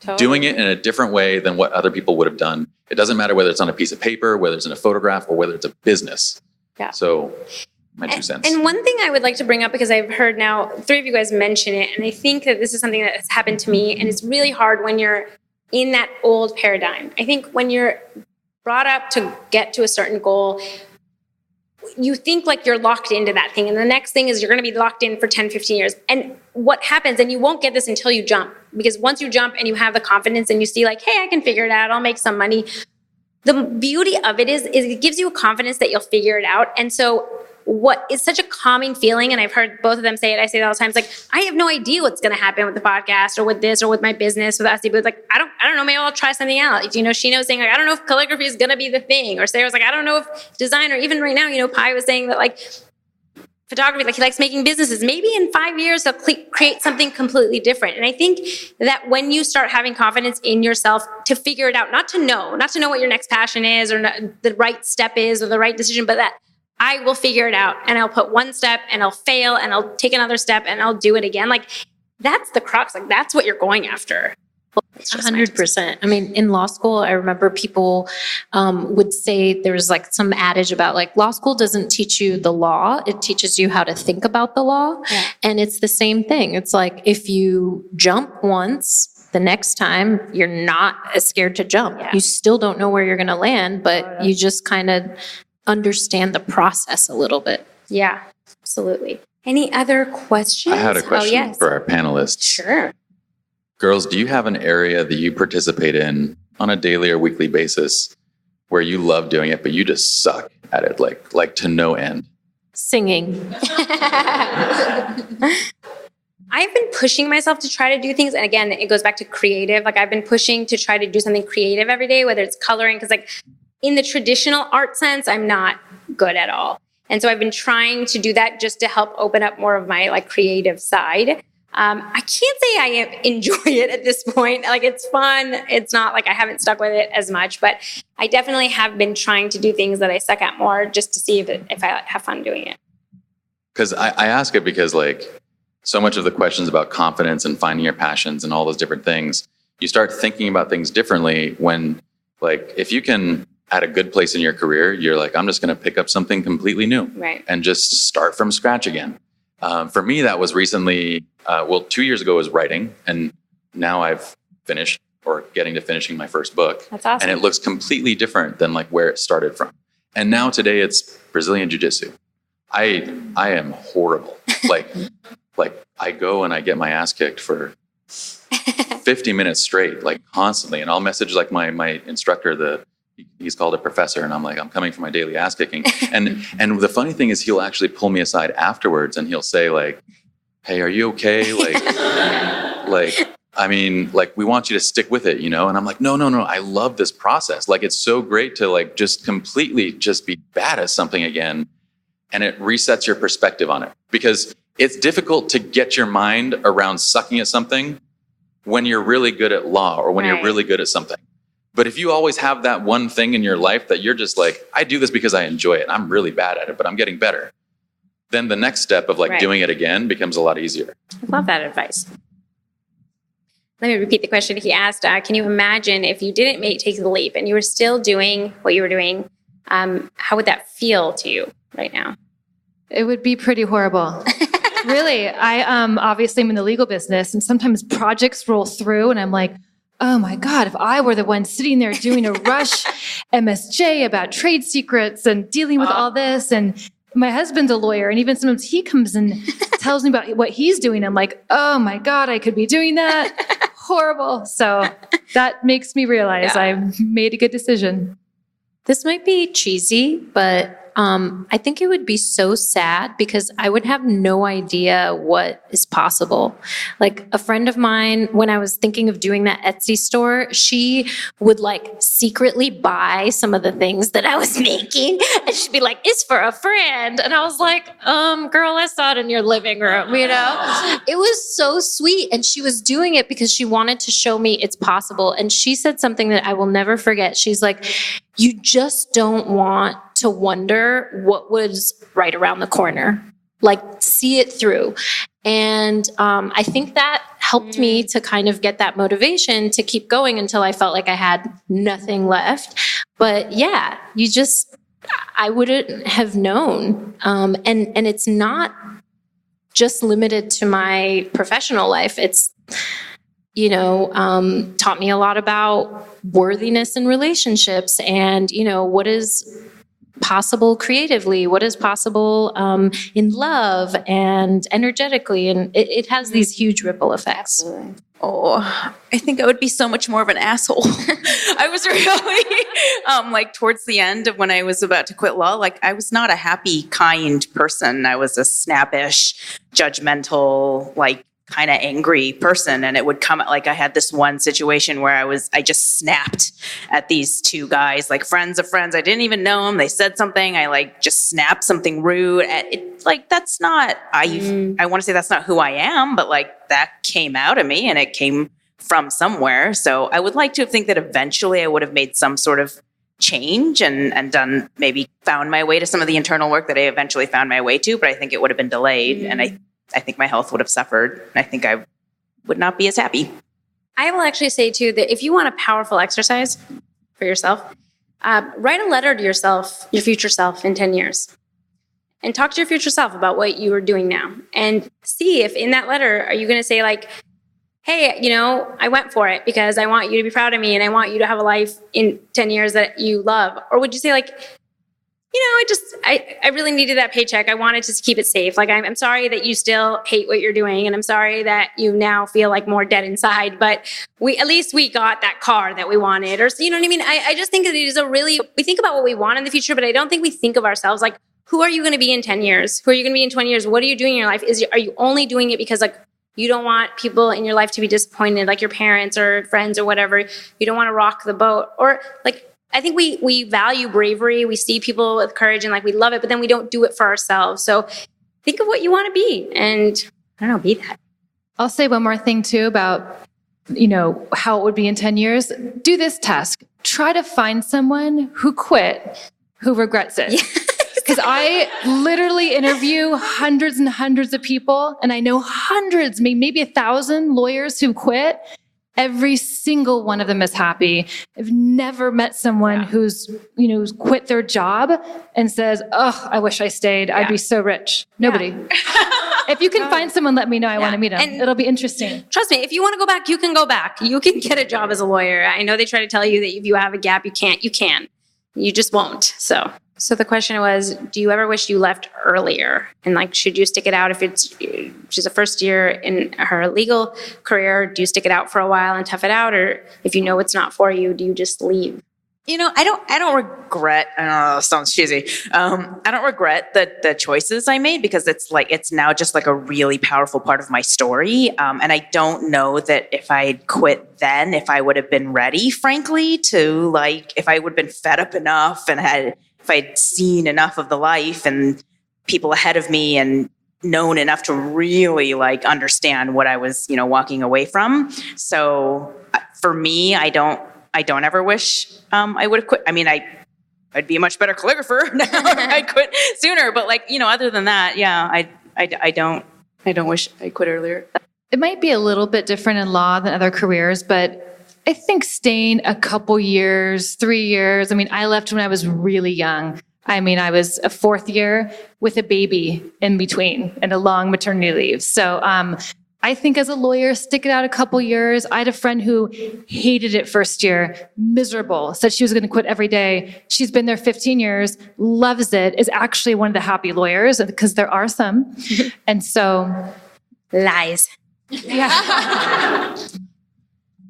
Totally. Doing it in a different way than what other people would have done. It doesn't matter whether it's on a piece of paper, whether it's in a photograph, or whether it's a business. Yeah. So my 2 cents. And one thing I would like to bring up, because I've heard now 3 of you guys mention it, and I think that this is something that has happened to me, and it's really hard when you're in that old paradigm. I think when you're brought up to get to a certain goal, you think like you're locked into that thing. And the next thing is you're going to be locked in for 10, 15 years. And what happens, and you won't get this until you jump, because once you jump and you have the confidence and you see like, hey, I can figure it out, I'll make some money. The beauty of it is it gives you a confidence that you'll figure it out. And so what is such a calming feeling, and I've heard both of them say it, I say it all the time, it's like, I have no idea what's going to happen with the podcast or with this or with my business, with SD Booth. Like, I don't know, maybe I'll try something else. You know, Shinah was saying, like, I don't know if calligraphy is going to be the thing. Or Sarah was like, I don't know if design, or even right now, you know, Pye was saying that like photography, like he likes making businesses. Maybe in 5 years, he'll create something completely different. And I think that when you start having confidence in yourself to figure it out, not to know what your next passion is or the right step is or the right decision, but that I will figure it out, and I'll put one step and I'll fail and I'll take another step and I'll do it again. Like, that's the crux. Like, that's what you're going after. 100%. I mean, in law school, I remember people would say there was like some adage about like law school doesn't teach you the law. It teaches you how to think about the law. Yeah. And it's the same thing. It's like if you jump once, the next time you're not as scared to jump. Yeah. You still don't know where you're going to land, but you just kind of understand the process a little bit. Yeah, absolutely. Any other questions? I had a question for our panelists. Sure. Girls, do you have an area that you participate in on a daily or weekly basis where you love doing it, but you just suck at it, like to no end? Singing. I've been pushing myself to try to do things. And again, it goes back to creative. Like I've been pushing to try to do something creative every day, whether it's coloring, because like in the traditional art sense, I'm not good at all. And so I've been trying to do that just to help open up more of my like creative side. I can't say I enjoy it at this point. Like it's fun. It's not like I haven't stuck with it as much, but I definitely have been trying to do things that I suck at more just to see if I have fun doing it. Because I ask it because like so much of the questions about confidence and finding your passions and all those different things, you start thinking about things differently when like if you can at a good place in your career, you're like, I'm just going to pick up something completely new and just start from scratch again. For me, that was recently, 2 years ago was writing, and now I've finished or getting to finishing my first book. That's awesome. And it looks completely different than like where it started from. And now today it's Brazilian Jiu-Jitsu. I am horrible. Like I go and I get my ass kicked for 50 minutes straight, like constantly. And I'll message like my instructor, he's called a professor, and I'm like, I'm coming for my daily ass kicking. And the funny thing is he'll actually pull me aside afterwards and he'll say like, hey, are you okay? I mean, we want you to stick with it, you know? And I'm like, no. I love this process. Like, it's so great to like just completely just be bad at something again. And it resets your perspective on it, because it's difficult to get your mind around sucking at something when you're really good at law or when you're really good at something. But if you always have that one thing in your life that you're just like, I do this because I enjoy it. I'm really bad at it, but I'm getting better. Then the next step of doing it again becomes a lot easier. I love that advice. Let me repeat the question he asked. Can you imagine if you didn't take the leap and you were still doing what you were doing? How would that feel to you right now? It would be pretty horrible. Really. I obviously am in the legal business, and sometimes projects roll through and I'm like, oh my God, if I were the one sitting there doing a rush MSJ about trade secrets and dealing with all this, and my husband's a lawyer, and even sometimes he comes and tells me about what he's doing. I'm like, oh my God, I could be doing that. Horrible. So that makes me realize I've made a good decision. This might be cheesy, but I think it would be so sad because I would have no idea what is possible. Like a friend of mine, when I was thinking of doing that Etsy store, she would secretly buy some of the things that I was making, and she'd be like, it's for a friend. And I was like, girl, I saw it in your living room, you know? It was so sweet. And she was doing it because she wanted to show me it's possible. And she said something that I will never forget. She's like, you just don't want to wonder what was right around the corner. See it through. And I think that helped me to kind of get that motivation to keep going until I felt like I had nothing left. But yeah, I wouldn't have known. And it's not just limited to my professional life. It's, taught me a lot about worthiness in relationships and, what is possible creatively, what is possible in love and energetically. And it has these huge ripple effects. Absolutely. Oh, I think I would be so much more of an asshole. I was really, towards the end of when I was about to quit law, I was not a happy, kind person. I was a snappish, judgmental, kind of angry person. And it would come I had this one situation where I just snapped at these two guys, friends of friends. I didn't even know them. They said something. I just snapped something rude. That's not, I want to say that's not who I am, but that came out of me and it came from somewhere. So I would like to think that eventually I would have made some sort of change and done, maybe found my way to some of the internal work that I eventually found my way to, but I think it would have been delayed. And I think my health would have suffered. I think I would not be as happy. I will actually say too that if you want a powerful exercise for yourself, write a letter to yourself, your future self in 10 years. And talk to your future self about what you are doing now. And see if in that letter, are you going to say hey, I went for it because I want you to be proud of me and I want you to have a life in 10 years that you love? Or would you say I really needed that paycheck. I wanted to keep it safe. I'm sorry that you still hate what you're doing. And I'm sorry that you now feel more dead inside, but at least we got that car that we wanted, or, you know what I mean? I just think that it is we think about what we want in the future, but I don't think we think of ourselves who are you going to be in 10 years? Who are you going to be in 20 years? What are you doing in your life? Are you only doing it because You don't want people in your life to be disappointed, like your parents or friends or whatever. You don't want to rock the boat. Or like, I think we value bravery. We see people with courage and like we love it, but then we don't do it for ourselves. So think of what you want to be and I don't know, be that. I'll say one more thing too about, how it would be in 10 years. Do this task. Try to find someone who quit, who regrets it. Because I literally interview hundreds and hundreds of people, and I know hundreds, maybe 1,000 lawyers who quit. Every single one of them is happy. I've never met someone who's quit their job and says, "Oh, I wish I stayed. I'd be so rich." Nobody. If you can find someone, let me know. I want to meet them. And it'll be interesting. Trust me, if you want to go back, you can go back. You can get a job as a lawyer. I know they try to tell you that if you have a gap, you can't. You can. You just won't. So the question was, do you ever wish you left earlier? And like, should you stick it out if she's a first year in her legal career? Do you stick it out for a while and tough it out? Or if you know it's not for you, do you just leave? I don't regret, I don't know, it sounds cheesy. I don't regret the choices I made because it's now just like a really powerful part of my story. And I don't know that if I'd quit then, if I would have been ready, frankly, to if I would have been fed up enough and if I'd seen enough of the life and people ahead of me and known enough to really understand what I was, walking away from. So for me, I don't ever wish I would have quit. I mean, I'd be a much better calligrapher now if I quit sooner. But other than that, I don't wish I quit earlier. It might be a little bit different in law than other careers, but I think staying a couple years, 3 years. I mean, I left when I was really young. I mean, I was a fourth year with a baby in between and a long maternity leave. So, I think as a lawyer, stick it out a couple years. I had a friend who hated it first year, miserable, said she was going to quit every day. She's been there 15 years, loves it, is actually one of the happy lawyers because there are some. And so... Lies. Yeah.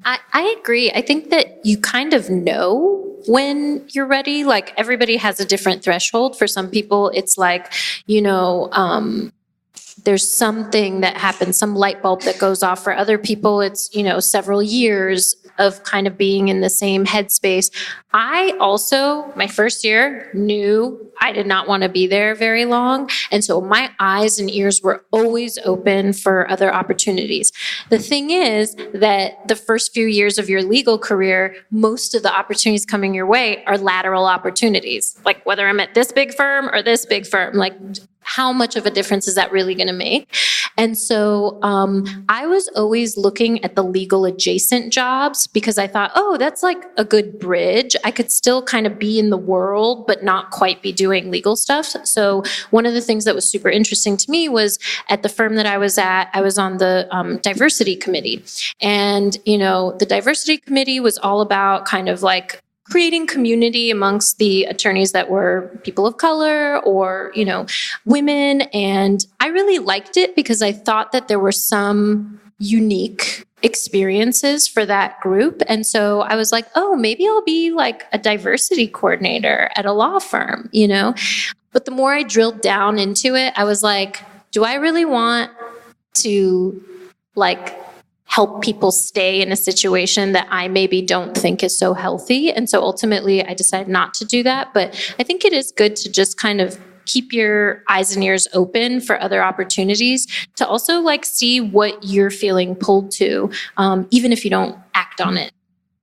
I agree. I think that you kind of know when you're ready. Like everybody has a different threshold. For some people, it's like, there's something that happens, some light bulb that goes off. For other people, it's, several years of kind of being in the same headspace. I also, my first year, knew I did not want to be there very long. And so my eyes and ears were always open for other opportunities. The thing is that the first few years of your legal career, most of the opportunities coming your way are lateral opportunities. Like whether I'm at this big firm or this big firm, like how much of a difference is that really going to make? And so I was always looking at the legal adjacent jobs because I thought, oh, that's like a good bridge. I could still kind of be in the world, but not quite be doing legal stuff. So one of the things that was super interesting to me was at the firm that I was at, I was on the diversity committee. And, the diversity committee was all about kind of like creating community amongst the attorneys that were people of color or, women. And I really liked it because I thought that there were some unique experiences for that group. And so I was like, oh, maybe I'll be like a diversity coordinator at a law firm, But the more I drilled down into it, I was like, do I really want to help people stay in a situation that I maybe don't think is so healthy? And so ultimately I decided not to do that. But I think it is good to just kind of keep your eyes and ears open for other opportunities to also see what you're feeling pulled to, even if you don't act on it.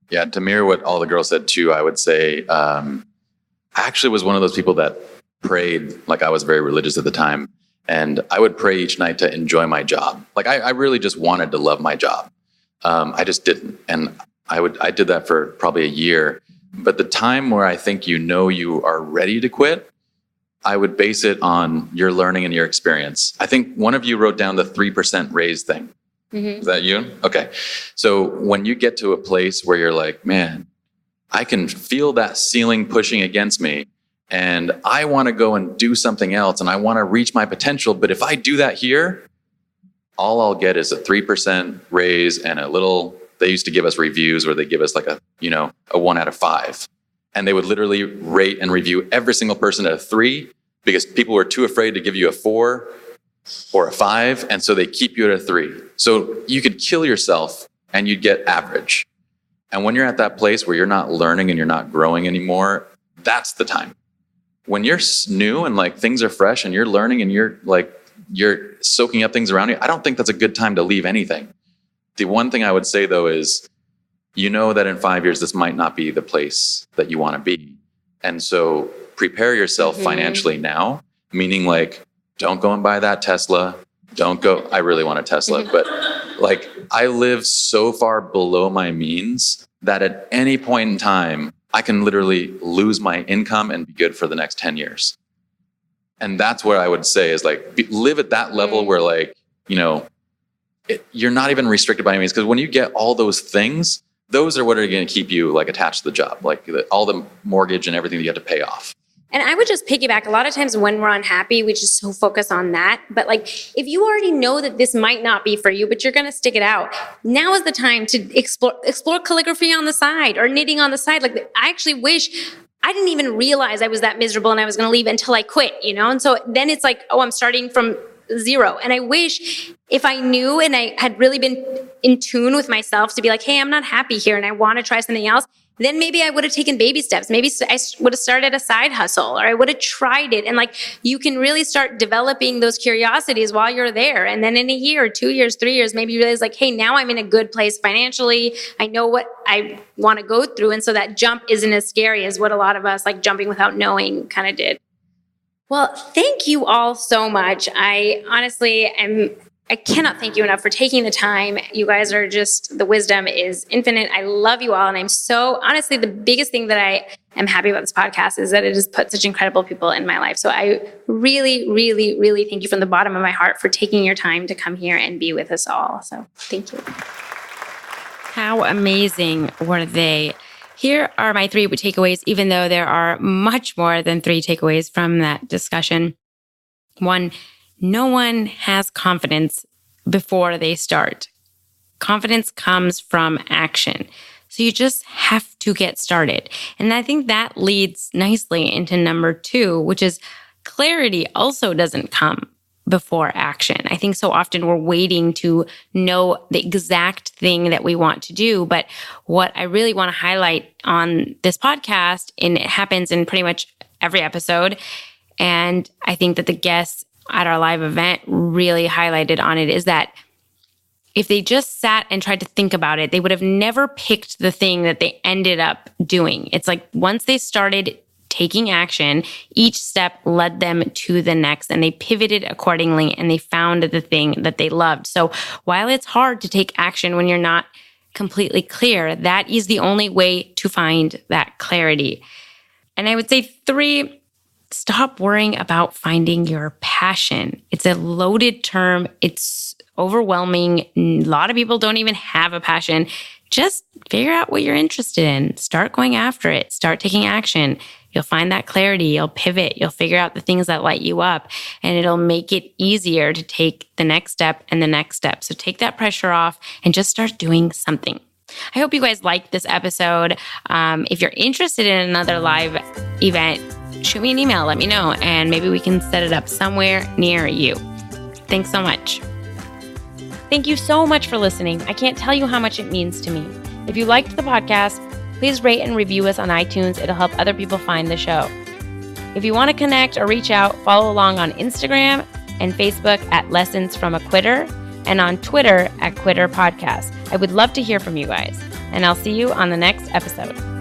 Yeah, to mirror what all the girls said too, I would say I actually was one of those people that prayed, I was very religious at the time. And I would pray each night to enjoy my job. I really just wanted to love my job. I just didn't. And I did that for probably a year. But the time where I think you are ready to quit, I would base it on your learning and your experience. I think one of you wrote down the 3% raise thing. Mm-hmm. Is that you? Okay. So when you get to a place where you're like, man, I can feel that ceiling pushing against me, and I want to go and do something else, and I want to reach my potential. But if I do that here, all I'll get is a 3% raise and a little, they used to give us reviews where they give us a 1 out of 5. And they would literally rate and review every single person at a 3 because people were too afraid to give you a 4 or a 5. And so they keep you at a 3. So you could kill yourself and you'd get average. And when you're at that place where you're not learning and you're not growing anymore, that's the time. When you're new and like things are fresh and you're learning and you're soaking up things around you, I don't think that's a good time to leave anything. The one thing I would say though is, you know that in 5 years, this might not be the place that you want to be. And so prepare yourself financially now, meaning like, don't go and buy that Tesla. Don't go. I really want a Tesla, but like I live so far below my means that at any point in time, I can literally lose my income and be good for the next 10 years. And that's what I would say is like, live at that level where like, you know, you're not even restricted by any means. Because when you get all those things, those are what are going to keep you like attached to the job, like all the mortgage and everything that you have to pay off. And I would just piggyback. A lot of times when we're unhappy, we just so focus on that. But like, if you already know that this might not be for you, but you're going to stick it out, now is the time to explore calligraphy on the side or knitting on the side. Like, I actually wish I didn't even realize I was that miserable and I was going to leave until I quit, you know? And so then it's like, oh, I'm starting from zero. And I wish if I knew and I had really been in tune with myself to be like, hey, I'm not happy here and I want to try something else, then maybe I would have taken baby steps. Maybe I would have started a side hustle, or I would have tried it. And like, you can really start developing those curiosities while you're there. And then in a year, 2 years, 3 years, maybe you realize like, hey, now I'm in a good place financially. I know what I want to go through. And so that jump isn't as scary as what a lot of us like jumping without knowing kind of did. Well, thank you all so much. I honestly I cannot thank you enough for taking the time. You guys are just, the wisdom is infinite. I love you all. And I'm so, honestly, the biggest thing that I am happy about this podcast is that it has put such incredible people in my life. So I really, really, really thank you from the bottom of my heart for taking your time to come here and be with us all. So thank you. How amazing were they? Here are my 3 takeaways, even though there are much more than 3 takeaways from that discussion. 1, no one has confidence before they start. Confidence comes from action. So you just have to get started. And I think that leads nicely into number 2, which is clarity also doesn't come before action. I think so often we're waiting to know the exact thing that we want to do. But what I really want to highlight on this podcast, and it happens in pretty much every episode, and I think that the guests at our live event really highlighted on it, is that if they just sat and tried to think about it, they would have never picked the thing that they ended up doing. It's like once they started taking action, each step led them to the next, and they pivoted accordingly and they found the thing that they loved. So while it's hard to take action when you're not completely clear, that is the only way to find that clarity. And I would say 3, stop worrying about finding your passion. It's a loaded term. It's overwhelming. A lot of people don't even have a passion. Just figure out what you're interested in. Start going after it. Start taking action. You'll find that clarity. You'll pivot. You'll figure out the things that light you up, and it'll make it easier to take the next step and the next step. So take that pressure off and just start doing something. I hope you guys liked this episode. If you're interested in another live event, shoot me an email, let me know, and maybe we can set it up somewhere near you. Thanks so much. Thank you so much for listening. I can't tell you how much it means to me. If you liked the podcast, please rate and review us on iTunes. It'll help other people find the show. If you want to connect or reach out, follow along on Instagram and Facebook at Lessons from a Quitter, and on Twitter at Quitter Podcast. I would love to hear from you guys, and I'll see you on the next episode.